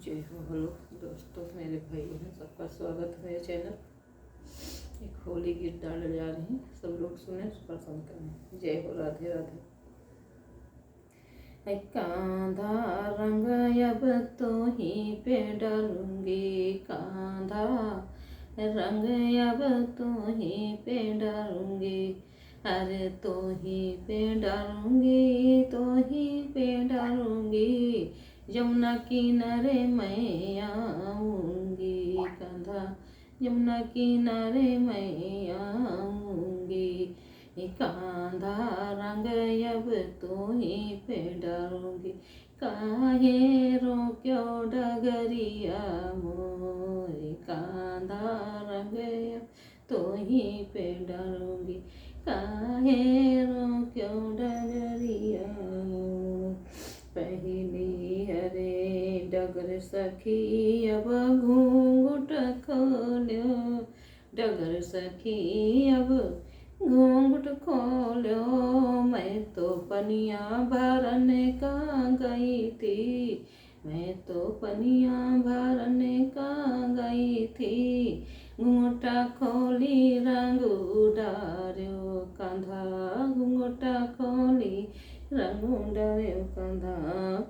जय हो। हेलो दोस्तों, मेरे भाई बहन सबका स्वागत है मेरे चैनल। एक होली गीत डालने जा रही हैं, सब लोग सुने, पसंद करें। जय हो, राधे राधे। कांधा रंग अब तो ही पे डालूंगी, कांधा रंग अब तो ही पे डालूंगी, अरे तो ही पे डालूंगी, तो ही पे डालूंगी, यमुना किनारे मैं आऊंगी, कांधा यमुना किनारे मैं आऊंगी, कांधा रंग अब तो ही पे डालूंगी, काहे रोक्यो डगरिया मोरी, कांधा रंग अब तो ही पे डालूंगी, काहे रोक्यो डगरिया मोरी। पहली हरे डगर सखी अब घूंघट खोल्यो, डगर सखी अब घूंघट खोल्यो, मैं तो पनिया भरने का गई थी, मैं तो पनिया भरने का गई थी, घूंघटा खोली रंग उडार्यो, कांधा घूंघटा खोली रंग उडार्यो, कांधा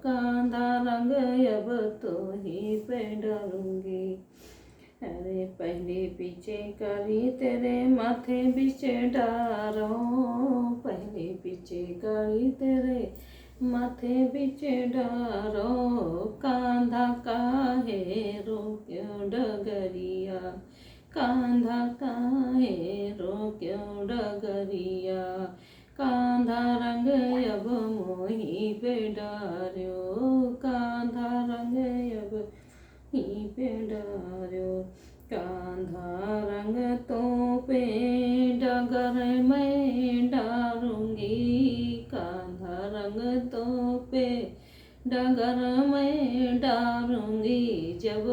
कांधा रंग अब तो ही पे डालूंगी, अरे पहले पीछे करी तेरे माथे पीछे डारो, पहले पीछे करी तेरे माथे पीछे डारो, कांधा काहे रोक्यो डगरिया, कांधा काहे रोक्यो डगरिया, कांधा रंग अब मोही पे डार्यो, कांधा रंग अब ही पे डार्यो, कांधा रंग तो पे डगर मैं डालूंगी, कांधा रंग तो पे डगर मैं डालूंगी, जब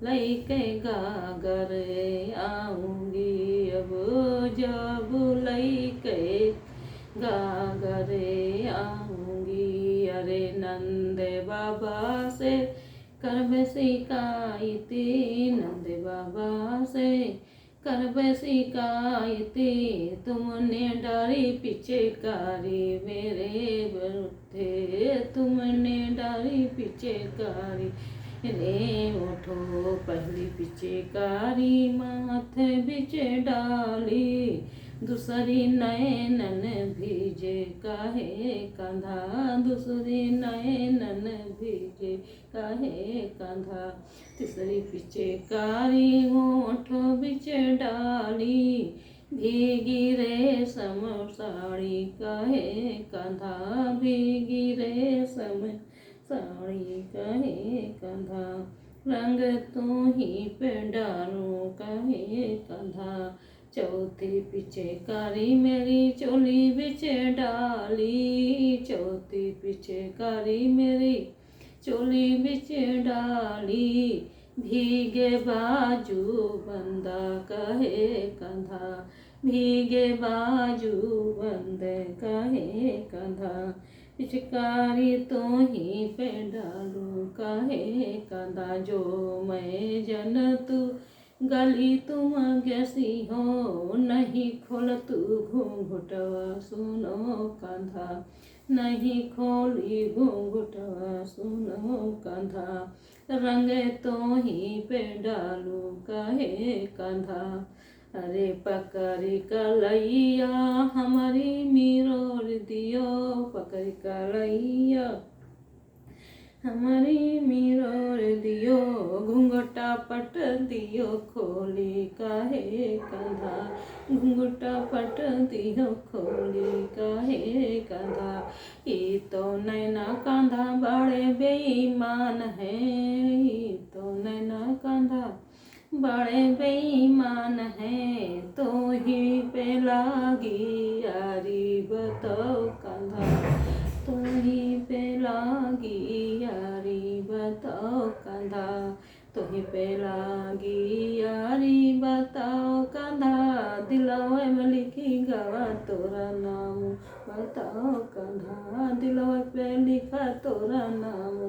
लैके गागर आऊंगी, अब जब लैके गागरे आऊंगी, अरे नंद बाबा से करब शिकायती, नंद बाबा से करब शिकायती, तुमने डारी पिचकारी मेरे बरूथे, तुमने डारी पिचकारी रे उठो, पहली पिचकारी माथे बिच डाली, दूसरी नैनन भीजे काहे कांधा, दूसरी नैनन भीजे काहे कांधा, तीसरी पिचकारी होठों बिच डाली, भीगी रेशम साड़ी काहे कांधा, भीगी रेशम साड़ी काहे कांधा, रंग तो ही पे डालूं काहे कांधा, चौथी पिचकारी मेरी चोली बिच डाली, चौथी पिचकारी मेरी चोली बिच डाली, भीगे बाजू बंदा कहे कांधा, भीगे बाजू बंदे कहे कांधा, पिचकारी तो ही पे डालूं काहे कांधा, जो मैं जन तू गली तुम कैसी हो, नहीं खोल तू घूंघटवा सुनो कांधा, नहीं खोली घूंघटवा सुनो कांधा, रंग तो ही पे डालूं काहे कांधा, अरे पकड़ी कलैया हमारी मिरोर दियो, पकड़ी कलैया हमारी मिरोर दियो, घूंघटा पट दियो खोली काहे कांधा, घूंघटा पट दियो खोली काहे कांधा, ये तो नैना कांधा बड़े बेईमान है, ये तो नैना कांधा बड़े बेईमान है, तो ही पे लागी यारी बताओ कांधा, तो ही पे लागी यारी बताओ कांधा, तो ही पे लागी यारी बताओ कांधा, दिलवा में लिखी गवा तोरा नाम बताओ कांधा, दिलवा पे लिखा तोरा नाम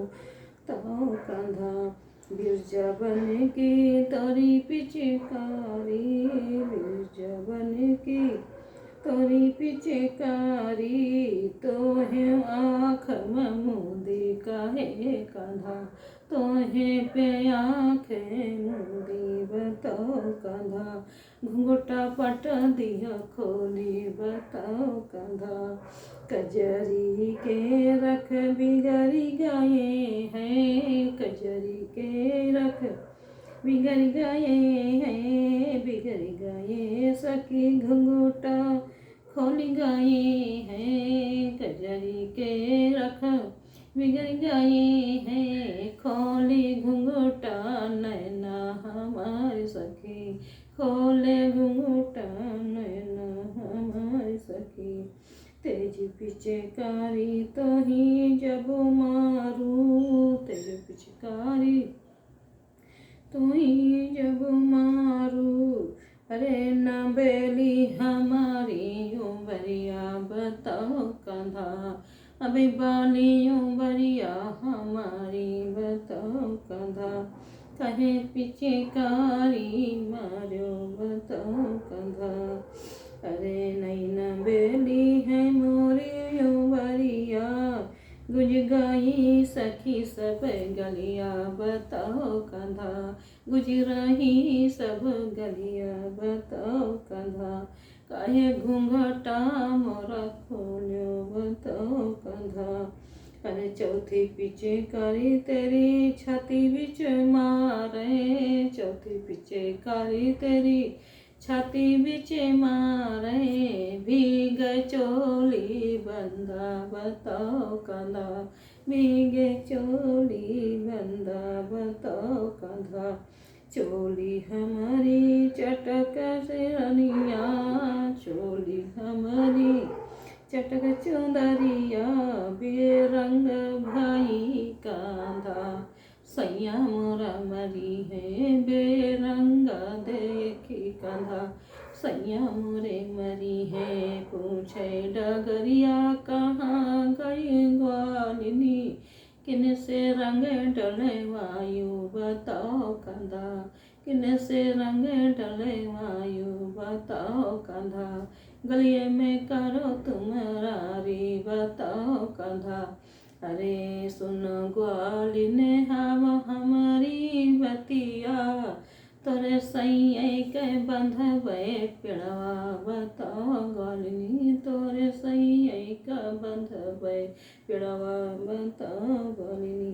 बताओ कंधा। बिरजा बन के तोरी पिचकारी, बिरजा बन के तोरी पिचकारी, तोहे आँख मूंदी काहे कंधा, तोहे पे आँख मूंदी बताओ कंधा। घुंघटा पट दिया खोली बताओ कंधा। कजरी के रख बिगड़ी गए हैं, कजरी के रख बिगड़ गए हैं, बिगड़ गए सखी घुंघटा खोल गए हैं। कजरी के रख बिगड़ गए हैं, खोले घुंघटा नैना हमारी सखी, खोले घुंघटा नैना हमारी सखी। तेज पिचकारी तो ही जब मारू, तेज पिचकारी तो ही जब मारू, अरे न बेली हमारी उमरिया बताओ कंधा, अभी बाली उमरिया हमारी बताओ कंधा। कहे पिचकारी मारो बताओ कंधा, अरे नहीं न बेली है मोरी उमरिया, गुज गई सखी सब गलिया बताओ कंधा, गुज रही सब गलिया बताओ कंधा। काहे घूंघटा मोरा खोलो बताओ कंधा, अरे चौथी पिचकारी तेरी छाती बिच मारे, चौथी पिचकारी तेरी छाती बिच मारे, भीग चोली बंदा बताओ कंधा, भीगे चोली बंदा बताओ कंधा। चोली हमारी चटक से रनिया, चोली हमारी चटक चुंदरिया, बेरंग भाई कांधा, सैया मोरा मरी है बेरंगा देखी कंधा, सैया मोरे मरी है। पूछे डगरिया कहाँ गई ग्वालिनी, किन से रंग डले वायु बताओ कंधा, किन से रंग डले वायु बताओ कंधा। गलिये में करो तुम्हारी बताओ कंधा, अरे सुनो ग्वालिने हम हमारी बतिया, तोरे सैये के बंधवे पिड़वा बताओ ग्वालिनी, तोरे सैये का बंधवे पिड़वा बताओ ग्वालिनी।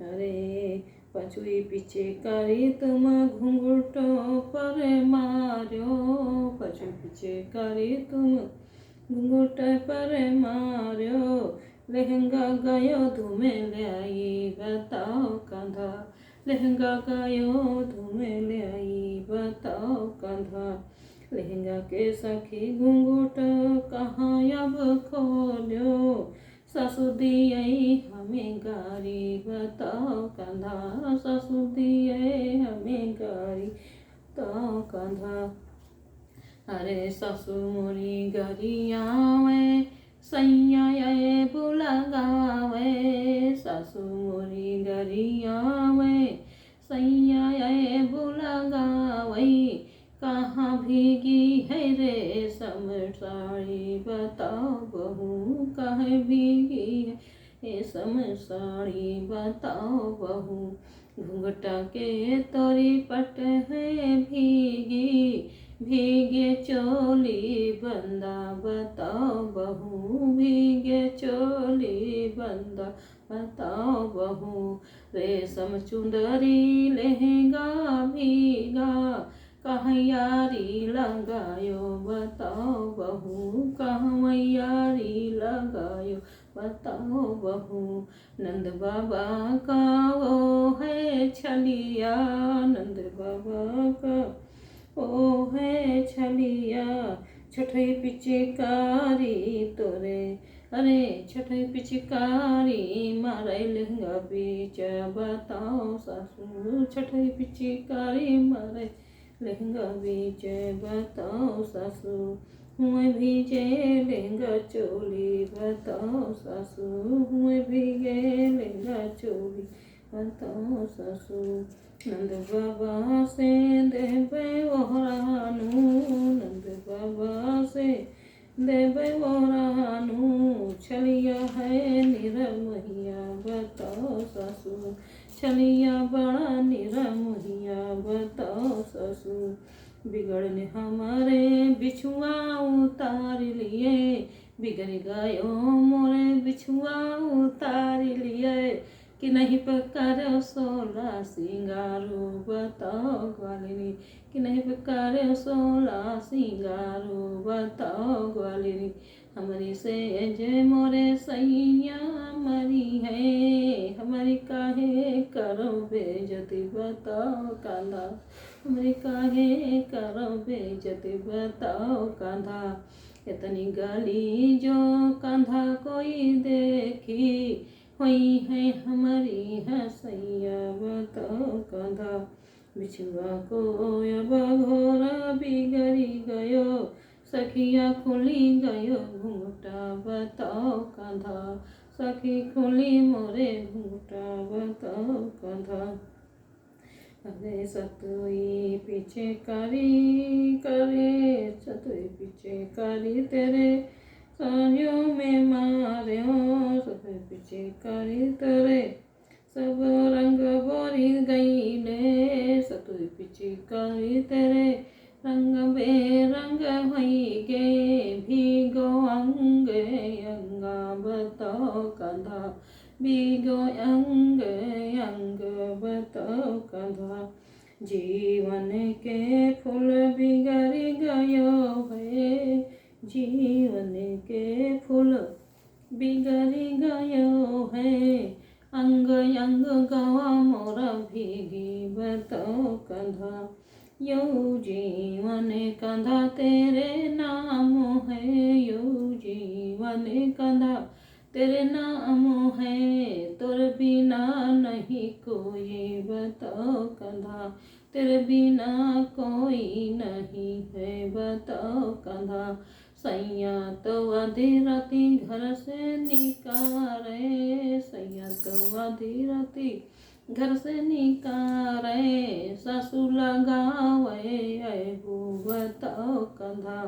अरे पछुई पिचकारी तुम घुंघटों पर मारो, पछुई पिचकारी तुम घुंघट पर मारो, लहंगा गयो धुमे लाई बताओ कंधा, लहंगा गयो धुमे लाई बताओ कंधा। लहंगा के सखी घुंघट कहाँ अब खोलो, सासु दिए हमें गारी बताओ कंधा, सासु दिए हमें गारी बताओ कंधा। अरे सासु मोरी गरिया में सैया ये बुलगावे, सासु मोरी गरिया में सैया ये बुलगावे, कहाँ भीगी है रे साड़ी बताओ बहू, कहाँ भीगी है साड़ी बताओ बहू। घुंघटा के तोरी पट है भीगी, भीगे चोली बंदा बताओ बहू, भीगे चोली बंदा बताओ बहू। रेशम चुंदरी लहंगा भीगा, कहाँ यारी लगायो बताओ बहू, कहाँ यारी लगायो बताओ बहू। नंद बाबा का वो है छलिया, नंद बाबा का ओ है छलिया, छठई पिचकारी तोरे, अरे छठई पिचकारी मारे लहंगा बीच बताओ सासू, छठई पिचकारी मारे लहंगा बीच बताओ सासू। हुए भीजे लहंगा चोली बताओ सासू, हुए भीगे लहंगा चोली बताओ ससुर। नंद बाबा से देवे ओहरानू, नंद बाबा से देवे ओहरानू, छलिया है निरमहिया बताओ ससुर, छलिया बड़ा निरमहिया बताओ ससुर। बिगड़ने हमारे बिछुआ उतार लिए, बिगड़ गयो मोरे बिछुआ उतार लिए, कि नहीं पकारे सोला सिंगारो बताओ ग्वालिनी, कि नहीं पकारे सोला सिंगारो बताओ ग्वालिनी। हमारी से जय मोरे सैया मरी है, हमारी काहे करो बेजती बताओ कांधा, हमारी काहे करो बेजती बताओ कांधा। इतनी गाली जो कांधा कोई देखी, हुई है हमारी हसैया बताओ कांधा। बिछुआ को अब घोरा बिगड़ी गयो, सखिया खुली गयो घूंघटा बताओ कांधा, सखी खुली मोरे घूंघटा बताओ कांधा। अरे सतुई पीछे कारी करे, सतुई पीछे कारी तेरे सानियों में मार्यो, सतुई पीछे कारी तेरे सब रंग बोरी गई ने, सतुई पीछे कारी तेरे रंग बेरंग हुई गे, भीगो अंग अंगा बताओ कांधा, भीगो अंग अंग बताओ कांधा। जीवन के फूल बिगड़ गयो है, जीवन के फूल बिगड़ गयो है, अंग अंग गवा मोरा भीगी बताओ कांधा। यो जीवन कांधा तेरे नाम है, यो जीवन कांधा तेरे नाम है, तोर बिना नहीं कोई बताओ कांधा, तेरे बिना कोई नहीं है बताओ कांधा। सैया तो आधी राती घर से निकारे, सैया तो आधी राती घर से निकारे, सासू लगावे ऐबू बताओ कांधा,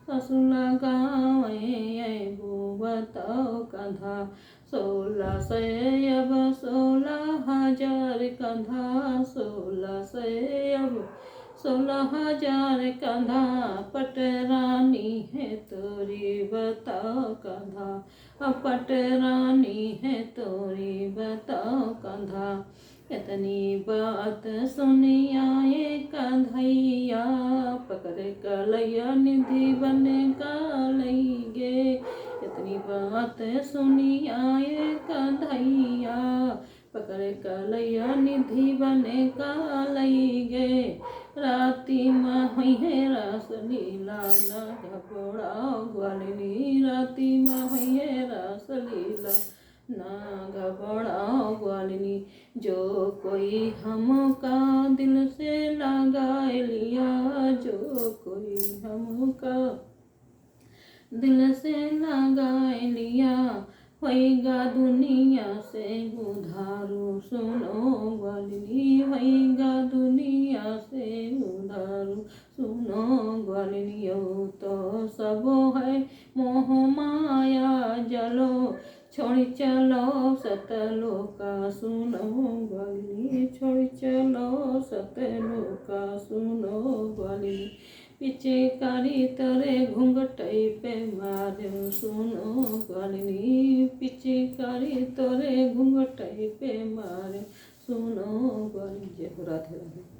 सासू लगावे ऐबू बताओ कांधा। 16 से अब 16,000 कांधा, 16 से अब 16,000 कांधा, पटरानी है तोरी बताओ कांधा, पटरानी है तोरी बताओ कांधा। इतनी बात सुनिया ये कांधैया, पकड़ कलैया निधि बने का लैगे, इतनी बात सुनिया ये कांधैया, पकड़ कलैया निधि बने का लैगे। राती में हुई है रास लीला ना घबराओ ग्वालिनी, राती में हुई है रास लीला ना घबराओ ग्वालिनी। जो कोई हमका दिल से लगा लिया, जो कोई हमका दिल से लगा लिया, होएगा दुनिया से उधारू सुनो ग्वालिनी, होएगा दुनिया से उधारू सुनो ग्वालिनी। यो तो सब है मोह माया जलो, छोड़ चलो सतलो का सुनो ग्वालिनी, छोड़ चलो सतलो का सुनो ग्वालिनी। पीछे कारी तरे घूंघटई पे मारे सुनो ग्वालिनी, पीछे कारी तरे घूंघटई पे मारे सुनो ग्वालिनी। जय हो राधे राधे।